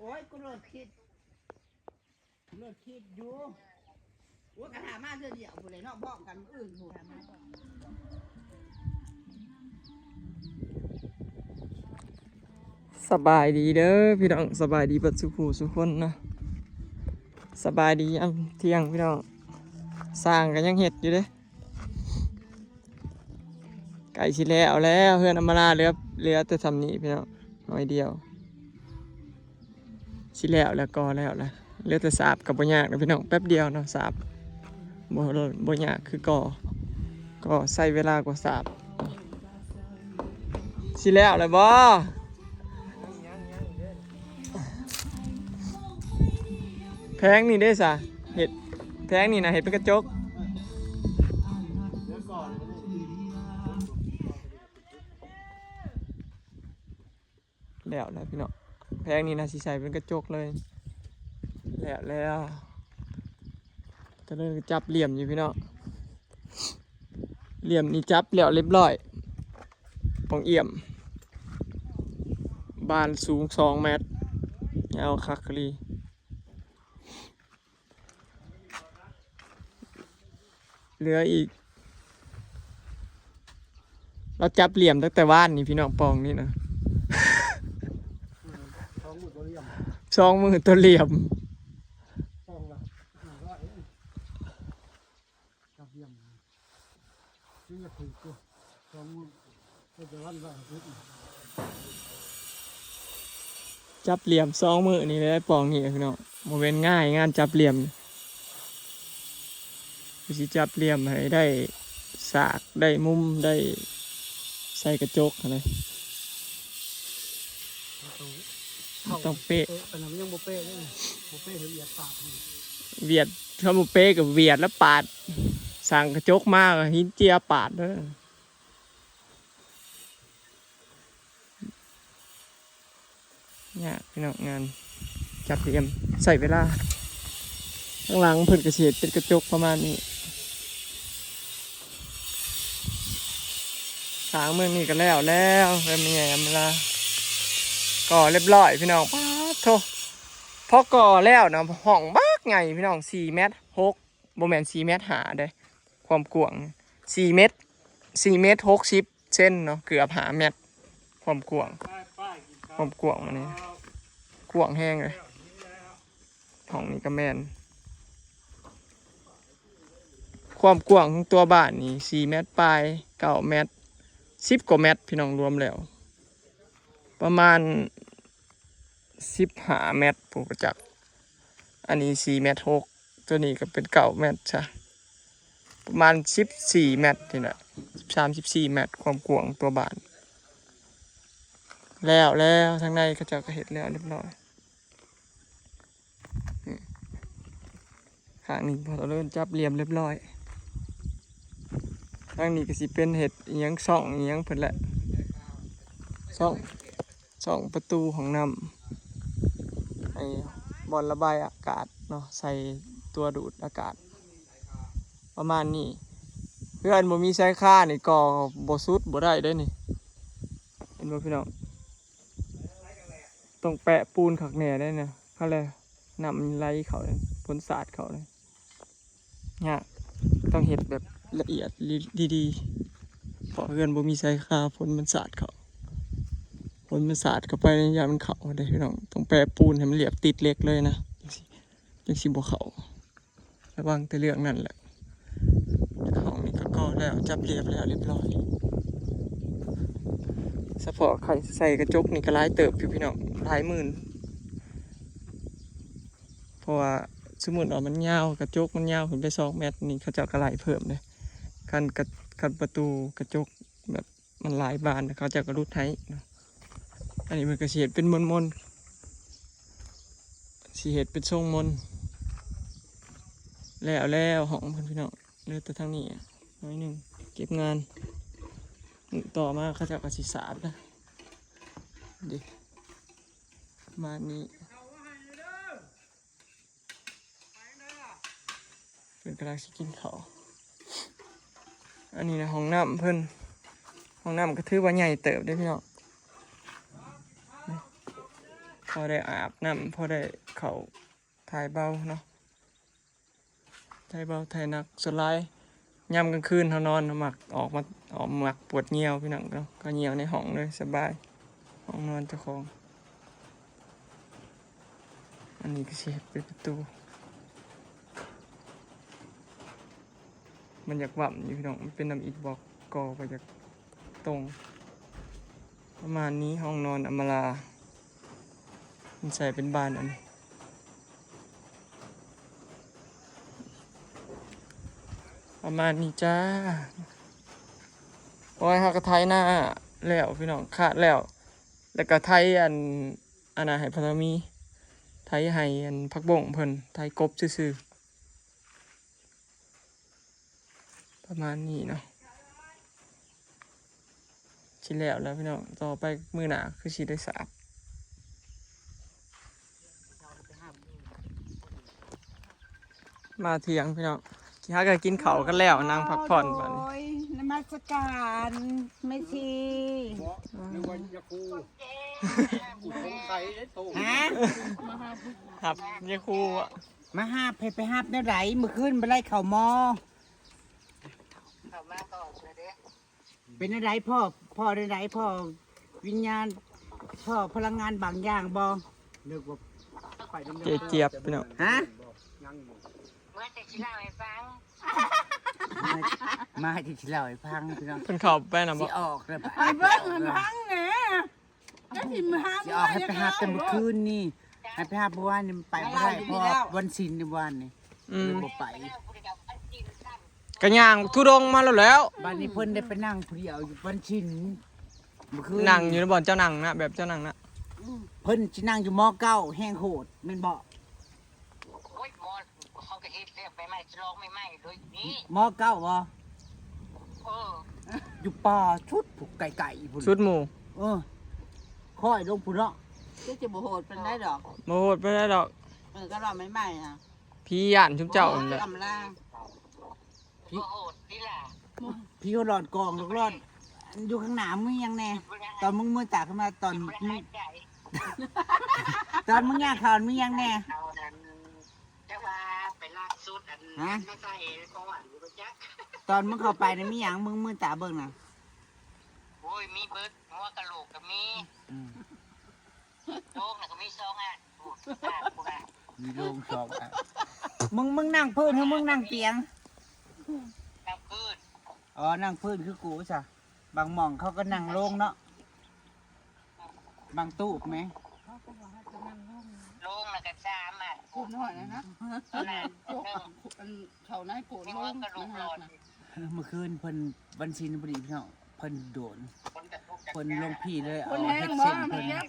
อ้ยกูเลิกคิดอยู่โอ้ยกระถามาเธอเดียวผู้ใดนอกบอกกันอื่นผู้ใดมาสบายดีเด้อพี่น้องสบายดีเบิดสุขสุขคนนะสบายดีอันเที่ยงพี่น้องสร้างกันยังเห็ดอยู่เด้ไก่สิแล้วเพื่อนอำมาลาเหลือแต่ทำนี้พี่น้องน้อยเดียวสิแล้วก็แล้วแหละเหลือแต่สาบกับบ่ยากนะพี่น้องแป๊บเดียวเนาะสาบบ่ยากคือก็ใส่เวลากว่าสาบสิแล้วบ่แพงนี่ได้สะเห็ดแพงนี่นะเห็ดเป็นกระจกแล้วพี่น้องแพงนี่นะสีใสเป็นกระจกเลยแล้วก็เลยจับเหลี่ยมอยู่พี่น้องเหลี่ยมนี่จับแล้วเรียบร้อยของเอี่ยมบานสูง2 เมตรยาวคักคลีเหลืออีกเราจับเหลี่ยมตั้งแต่ว่านนี่พี่น้องปองนี่นะ2 มือตัวเหลี่ยมจับเหลี่ยม2 มือนี่ได้ปองนี่พี่น้องโมเมนง่ายงานจับเหลี่ยมสิจับเหลี่ยมให้ได้สากได้มุมได้ใส่กระจกอะไรต้องเป๊ะเป็นน้ำยังโบเป๊ะเลยโบเป๊ะเวียดปาดเวียดเขาโบเป๊ะกับเวียดแล้วปาดสั่งกระจกมากหินเจียปาดเลยเนี่ยพี่น้องงานจับเหลี่ยมใส่เวลาข้างหลังเพิ่นกระเฉดเป็นกระจกประมาณนี้ขางเมืองนี่ก็แล้วเป็นยังไงเวลาก่อเรียบร้อยพี่น้องป้าโถพอก่อแล้วนะห้องมากไงพี่น้อง4 เมตร 6โบแมน4 เมตรหาได้ความกว้าง4 เมตร60 เซนเนาะเกือบ5 เมตรความกว้างมันนี่กว้างแห้งเลยห้องนี้ก็แมนความกว้างของตัวบ้านนี่4 เมตรปลาย9 เมตร10 กว่าเมตรพี่น้องรวมแล้วประมาณ15 เมตรผู้ประจักษ์อันนี้4 เมตร 6ตัวนี้ก็เป็น9 เมตรใช่ประมาณ14 เมตรนี่แหละ13-14 เมตรความกว้างตัวบ้านแล้วทางในเขาจะเห็นแล้วเรียบร้อยข้างนี้พอเราเริ่มจับเหลี่ยมเรียบร้อยทางนี้ก็สิเป็นเห็ดอีหยังช่องอีหยังเพิ่นแหละช่องประตูของน้ำไอ้บอลระบายอากาศเนาะใส่ตัวดูดอากาศประมาณนี้เพื่อนบ่มีใช้ค่านี่ก็บ่สุดบ่ได้เด้นี่เห็นบ่พี่น้องต้องแปะปูนขักแหน่ได้เนี่ยเขาเลยนำไหลเขาเลยผลศาสตร์เขาเลยเนี่ยต้องเห็ดแบบละเอียดดีๆเพราะเพื่อนบ่มีใช้ค่าผลมันศาสตร์เขาผลมันศาสตร์เข้าไปในยามมันเขาได้พี่น้องต้องแปะปูนให้มันเรียบติดเล็กเลยนะจังสิบ่เขาระวังแต่เรื่องนั่นแหละของนี่ก็แล้วจับเรียบร้อยเฉพาะไข่ใส่กระจกนี่ก็หลายเติบอยู่พี่น้องหลายหมื่นเพราะว่าสมมุติว่ามันยาวกระจกมันยาวขึ้นไป2 เมตรนี่เขาจะกระไหลเพิ่มเลยคันประตูกระจกแบบมันหลายบานเขาจะกระรุดให้อันนี้มันกระเสียดเป็นมนสีเห็ดเป็นทรงมนแล้วห้องพี่น้องเลือดตัวทางนี้น้อยหนึ่งเก็บงานต่อมาเขาจะกระสีสาบนะดิมานี้เป็นกระดาษกินเขาอันนี้นะห้องน้ำเพิ่นห้องน้ำก็ถือว่าใหญ่เติบได้พี่น้อง พอได้อาบน้ำพอได้เขาถ่ายเบาเนาะถ่ายเบาถ่ายหนักสุดท้ายยามกลางคืนเขานอนหมักออกหมักปวดเงียวพี่น้องเนาะก็เงียวในห้องเลยสบายห้องนอนเจ้าของอันนี้ก็เสียเป็นประตูมันอยากหว่ำอยู่พี่น้องมันเป็นน้ำอิฐบอกก่อไปจากตรงประมาณนี้ห้องนอนอำมาลามันใส่เป็นบานอันนี้ประมาณนี้จ้าโอ้ยฮักกะไทยหน้าแล้วพี่น้องขาดแล้วแล้วก็ไทยอันน่ะให้พลมีไทยให้อันพักบ่งเพิ่นไทยกบซื่อๆประมาณนี้เนาะชิแล้วพี่น้องต่อไปมือหนาคือชีได้สาบมาเที่ยงพี่น้องถ้าเกิดกินเขาวกันแล้วนั่งพักผ่อนบัดนี้ โอ้ยนมัสการไม่ชี นึกว่ายาคูอุดมไข่ได้โต ฮะ ครับเนี่ยครูอ่ะ มาหาบไปหาบได้ไรเมื่อคืนไปไล่เข่ามอเป็นอะไรพ่อได้ไรพ่อวิญญาณพ่อพลังงานบางอย่างบอ นึกว่าไปน้ำ เจี๊ยบพี่น้อง ฮะ ยังอยู่ เมื่อจะชิเล่าให้ฟัง มาให้ที่เล่าให้ฟังพี่น้อง เพิ่นเข้าไปนะบ่ สิออกเลยปะ ไอ้เบิ้งมันพังเนี่ยจะถิ่มหา สิออกให้ไปหาบแต่เมื่อคืนนี่ให้ไปหาบเมื่อวานนี่ไปไม่ได้เพราะว่าวันศิลป์ในวันนี่ อืม บ่ไป กระย่างทุดงมาแล้ว บ้านนี้เพิ่นได้ไปนั่งผู้เดียวอยู่วันศิลป์เมื่อคืน นั่งอยู่ในบ่อนเจ้านั่งนะแบบเจ้านั่งนะ เพิ่นสินั่งอยู่มอเก้าแห้งโหดแม่นบ่ โอ้ยมอเขาก็เฮ็ดเรียกไปใหม่ฉลองไม่ใหม่โดยนี้ มอเก้าบ่ เออ อยู่ป่าชุดผูกไก่พุ่น ชุดหมู่ ค่อยลงพุ่นเนาะ จะจะบ่โหดเป็นได้ดอก บ่โหดไปได้ดอก ก็รอไม่ใหม่อ่ะ พี่ย่านชุบเจ้านั่นแหละ กำลัง โอ้โหนี่ล่ะ พี่เขาหลอดกองลูกรอดอยู่ข้างหน้ามึงยังแน่ตอนมึงมือตาขึ้นมาตอน บริ มึ หาง รใจ ตอนมึงย่างข่าวมึงยังแน่ เอานั้นจะว่าไปลากสุดอันไม่ใช่ของหวานอยู่จัก ตอนมึงเข้าไปนะมีหยังมึงมือตาเบิ่งน่ะ โอ้ยมีเบิดหัวกะโหลกก็มีโลกน่ะก็มี2อันพูดพูด มีโรงสอบอ่ะมึงนั่งพื้นหรือมึงนั่งเตียง น้ำพืช อ๋อนั่งพื้นคือกูจ้ะบางหม่องเขาก็นั่งโล่งเนาะบางตู้ไหม โลกน่ะก็3อัน กูน้อยนะ ตอนนั้นนึง เขานายโกรธ มี ล หัว ง กะโหลกหลอด เมื่อคืนเพิ่นวันศิลป์พอดีพี่น้องเพิ่นโดน คนจะทุกข์ เพิ่นลงพี่เลย ค เอา นแห้ เฮ็ ง ด บ่ เส้น มัน เพิ่น เนี้ย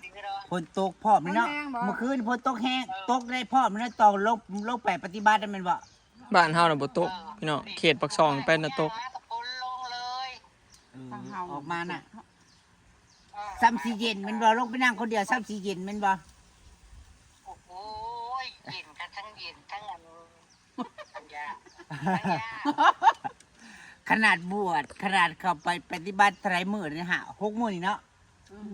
ฝนตกพร้อมเลยเนาะ ฝนแห้งบ่ เมื่อคืนฝนตกแห้งตกได้พร้อมเลยตอนลงไปปฏิบัติได้แม่นบ่ บ้านเฮาน่ะบ่ตกพี่น้องเขตปักซองไปน่ะตก มากับคนลงเลย ออกมาน่ะซ้ำสีเย็นแม่นบ่ลงไปนั่งคนเดียวซ้ำสีเย็นแม่นบ่ โอ้โหเย็นกันทั้งเย็นทั้งอันทั้งยาทั้งยา ขนาดบวชขนาดเข้าไปปฏิบัติไตรมื้อนี่ฮะ6มื้อนี่เนาะ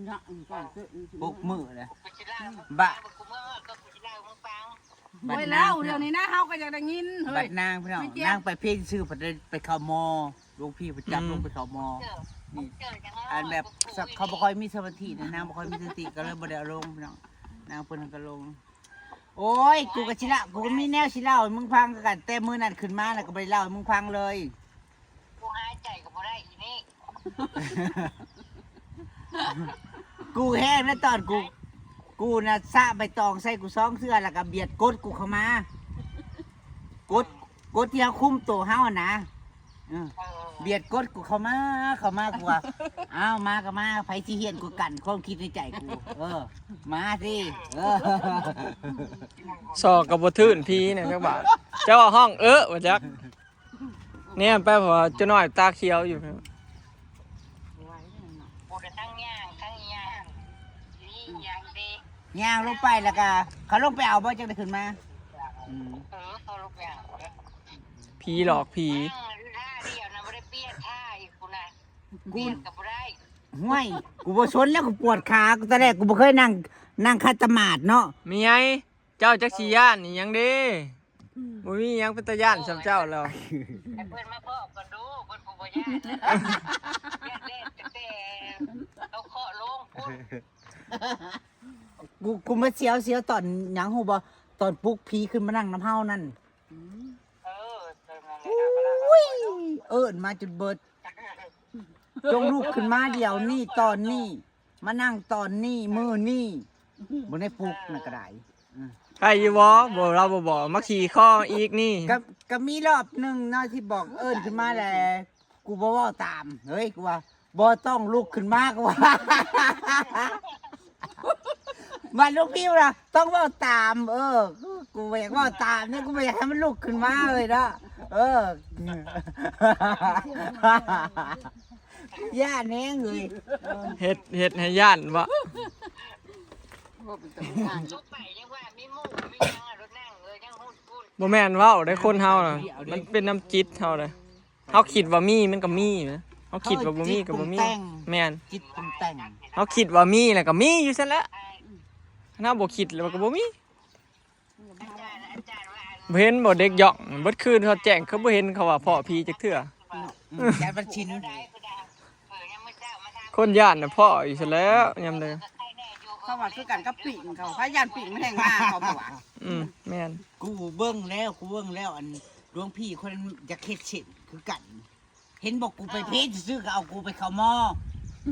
นะก่อนคือ 6มื้อเลย กูจะเล่า บะ กูเมื่อก็กูจะเล่ามึงฟัง โอ้ยแล้วเดี๋ยวนี้นะเฮาก็อยากได้ยินเฮ้ บั ย ดนางพี่น้อง ไม่เกี่ยว นางไปเพ่งชื่อไปเข้ามอหลวงพี่ประจับลงไปเข้ามอ เจอ นี่ เจอยังไง อันแบบเขาบ่ค่อยมีสมาธินะนางบ่ค่อยมีสติก็เลยบ่ได้เอาลงพี่น้องนางเพิ่นก็ลง โอ้ยกูก็สิละกูก็มีแนวสิเล่าให้มึงฟังคือกันแต่มื้อนั้นขึ้นมาแล้วก็บ่ได้เล่าให้มึงฟังเลย กูหายใจก็บ่ได้อีนี่ กูแห้งนะตอนกูน่ะสะใบตองใส่กู2เสื้อแล้วก็เบียดกดกูเข้ามากดที่เฮาคุมตัวเฮาอะนะเออ เบียดกดกูเข้ามากูว่า อ้าวมาก็มาไผสิเฮียนกูกันความคิดในใจกูมาสิซอกกับบ่ทื่นพี่เนี่ยจักบาทเจ้าห้องว่าจักเนี่ยไปเพราะว่าเจ้าน้อยตาเขียวอยู่ครับ กูจะทั้งย่างทั้งย่างนี่ย่างดี ย่างลงไปแล้วก็เขาลงไปเอาบ่จังได้ขึ้นมาอืม เขาลูกอย่าง ผีหลอกผี ท่าเดียวนะไม่ได้เปลี่ยนท่าอีกกูนะเปลี่ยนกับบ่ได้ ห้วยกูบ่ชนแล้วกูปวดขากูตอนแรกกูบ่เคยนั่งคาตมาดเนาะ มีไงเจ้าจักสิย่านนี่หยังเด้บ่มีหยังเป็นตาย่านสำเจ้าแล้ว ให้เพื่อนมาพ่อกันดูเพื่อนผู้บ่ย่านนะย่านเล่นแต่เอาเคาะลงพุ่น กูมาเสียวตอนหยังฮู้บ่ตอนปลุกผีขึ้นมานั่งน้ำเฮานั่น เออเติมนั่นแหละ อุ้ยเอิ้นมาจนเบิดจงลุกขึ้นมาเดี๋ยวนี้ตอนนี้มานั่งตอนนี้มื้อนี้บ่ได้ปลุกน่ะก็ได้ ใครอยู่บ่บ่เราบ่บอกมาขี่ข้ออีกนี่ ก็มีรอบหนึงเนาะที่บอกเอิ้นขึ้นมาแหละกูบ่เว้าตามเฮ้ยกูว่าบ่ต้องลุกขึ้นมากูว่า มาลูกพี่ล่ะต้องเว้าตาม กูอยากเว้าตามเนี่ยกูไม่อยากให้มันลุกขึ้นมาเลยเนาะย่าแน่งเลย เฮ็ดให้ย่านบ่ ลุกไปยังว่ามีหมู่มียังรถนั่งเลยยังหุ่นพุ่น บ่แม่นเว้าได้คนเฮาน่ะมันเป็นน้ำจิตเฮาเลยเฮาคิดว่ามีมันก็มีนะเฮาคิดว่าบ่มีก็บ่มีแม่น จิตปรุงแต่ง เฮาคิดว่ามีแล้วก็มีอยู่ซั่นแหละถ้าบ่คิดแล้วก็บ่มี อาจารย์ว่า บ่เห็นบ่เด็กหย่องเบิดคืนเขาแจ้งเขาบ่เห็นเขาว่าพ่อผีจักเทื่อ แกบัญชิน ได้ก็ได้ยังไม่เจ้ามาทำ คนย่านน่ะพ่ออยู่ซั่นแล้วยามใด เขาว่าคือกันกับปิ่งเขาพยานปิ่งไม่แทงมาเขาบอกว่า แม่น กูเบิ้งแล้วอันหลวงพี่คนนั้นจะเค็ดเช่นคือกัน เห็นบอกกูไปเพจซื้อก็เอากูไปเข้าหม้อ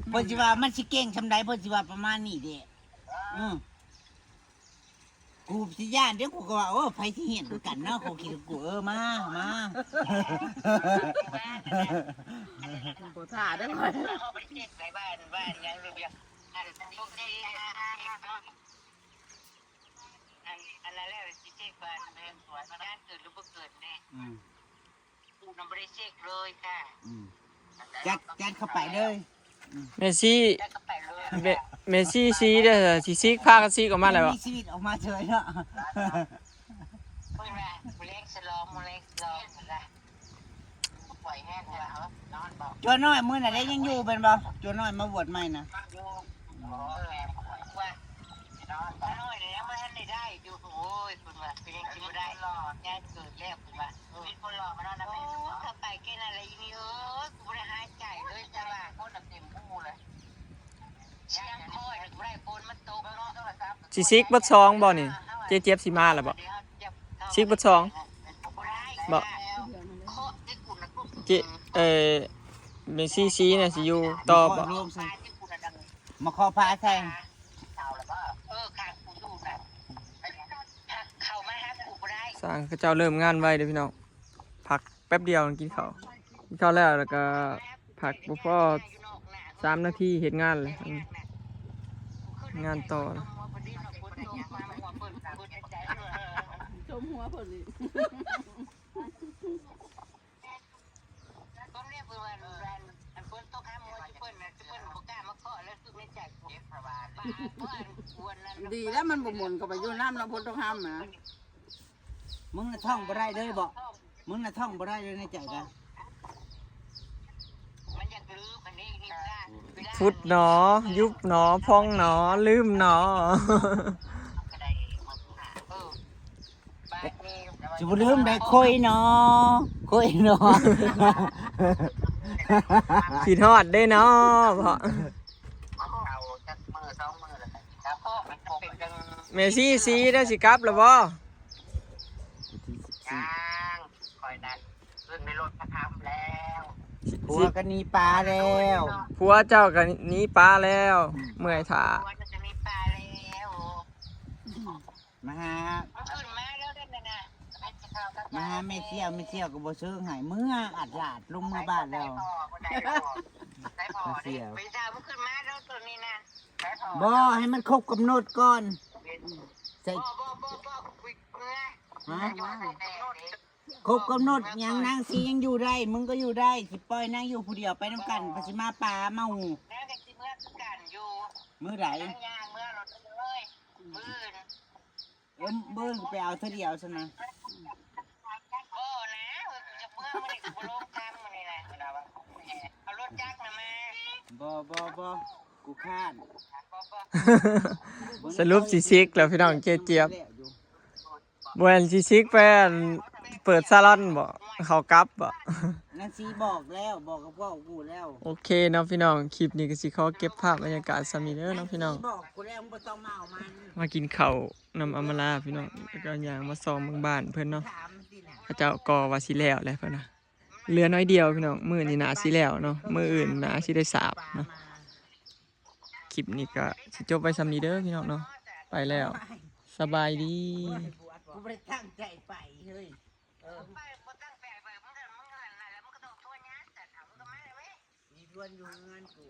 เพิ่นสิว่ามันสิเก่งชำใดเพิ่นสิว่าประมาณนี้เด้กูสิย่านเดี๋ยวกูก็ว่าไผสิเห็นคือกันเนาะเขาคิดว่ากูมา โบท่าได้ไหม เขาไปเช็คในบ้านยังเรียกอันทุกทีอันนั้นแล้วสิเช็คบ้านเรียนสวนด้านเกิดหรือบ่เกิดเนี่ยกูนำบริเช็คเลยค่ะ จัดเข้าไปเลย เมซี่ แล้วก็ไปเลย เมซี่ซีเด้อสิซิกพากันซิกออกมาแล้วบ่ มีชีวิตออกมาเฉยเนาะ เพื่อนว่าเล็กสลองเล็กสลองนะปล่อยแห้งแล้วนอนบอก จัวน้อยมื้อน่ะได้ยังอยู่เป็นบ่จัวน้อยมาบวชใหม่น่ะ อยู่ว่านน้อยเลยยังไม่ทันได้อยู่โอ้ยคุณว่าเป็นยังกินไม่ได้รองานเกิดแล้วคุณว่าเป็นคนรอมานอนนะแม่ถ้าไปแค่นั้นอะไรนี่กูไม่ได้หายใจเลยจ้าว่าคนเต็มผู้เลยยังคอยกูได้ปนมันตกเนาะ สิซิกเบัดซองบ่นี่เจ็บสิมาแล้วบ่ซิกเบัดซองบ่เจเมซี่ซีน่ะสิอยู่ต่อบ่ มาขอพาใส่ เข้ามาฮะกูบ่ได้ สร้างเขาเจ้าเริ่มงานไวเด้อพี่น้องพักแป๊บเดียวกินข้าวแล้วก็พักบ่พอ3 นาทีเฮ็ดงานเลยงานต่อ ชมหัวเพิ่นนี่ ต้องเรียกเพิ่นว่าอันเพิ่นต้องห้ามมือเพิ่นนะเพิ่นบ่กล้ามาเคาะแล้วคือไม่ใจเจ็บสบายบ้าเพิ่นควรนั้น ดีแล้วมันบ่หมุนเข้าไปอยู่น้ำแล้วพ้นต้องห้ามนะ มึงน่ะท่องบ่ได้เลยบ่มึงน่ะท่องบ่ได้เลยในใจนะ มันอยากลืมอันนี้นี่ได้ ฟุดหนอยุบหนอพองหนอลืมหนอ ก็ได้บ้านนี้ จะบ่ลืมได้ค่อยเนาะค่อยเนาะ ขีดฮอดได้เนาะเพราะ เอาจักมือ2มือแล้วครับพ่อมันเป็นจัง เมซี่ซีได้สิกลับแล้วบ่ ยางคอยนั้นขึ้นในรถพระธรรมแล้ว ผัวก็หนีปลาแล้ว ผัวเจ้าก็หนีปลาแล้วเมื่อยถ่า ตัวจะมีปลาแล้ว มาหา มันขึ้นมาแล้วได้นะ มาหาแม่เที่ยวก็บ่ซื้อให้เมื่ออัดลาดลงเมื่อบ้านแล้ว ได้พอไปทราบมันขึ้นมาแล้วตัวนี้นะได้พอ บ่ให้มันครบกำหนดก่อนใส่ บ่คุยนะ ครบกำหนดหยังนางสียังอยู่ได้มึงก็อยู่ได้สิปล่อยนางอยู่ผู้เดียวไปนํกันไปสิมาป่าเมา แล้วกันสิเมื่อกันอยู่ มื้อใด ทั้งยางเมื่อรถเลยมืด เบิ่งไปเอาเท่าเดียวซะนะ บ่นะจะเมื่อมันนี่กูลงทางมันนี่นะเอารถจักรนะมา บ่กูคาด สรุปสิซิกแล้วพี่น้องเจี๊ยบบ่แม่นสิซิกไปเปิดซาลอนบ่เขากลับบ่ นั่นสิบอกแล้วบอกกับพ่อกูแล้ว โอเคเนาะพี่น้องคลิปนี้ก็สิขอเก็บภาพบรรยากาศซามีเด้อเนาะพี่น้อง บอกกูแล้วมึงบ่ต้องมาเอามัน มากินข้าวนำอำมาลาพี่น้องแล้วก็ย่างมาซ้อมเมืองบ้านเพิ่นเนาะ ถามสิน่ะ พระเจ้าก็ว่าสิแล้วแหละเพิ่นน่ะเหลือน้อยเดียวพี่น้องมื้อนี้น่าสิแล้วเนาะมื้ออื่นน่าสิได้สาบเนาะคลิปนี้ก็สิจบไว้ซำนี้เด้อพี่น้องเนาะไปแล้ว สบายดี กูไม่ได้ตั้งใจไปเฮ้ย ไปบ่ตั้งใจไปมึงก็หันหน้าแล้วมึงก็ต้องโทษนะแต่ถามมึงก็มาเลยเว้ย มีเพื่อนอยู่งานกู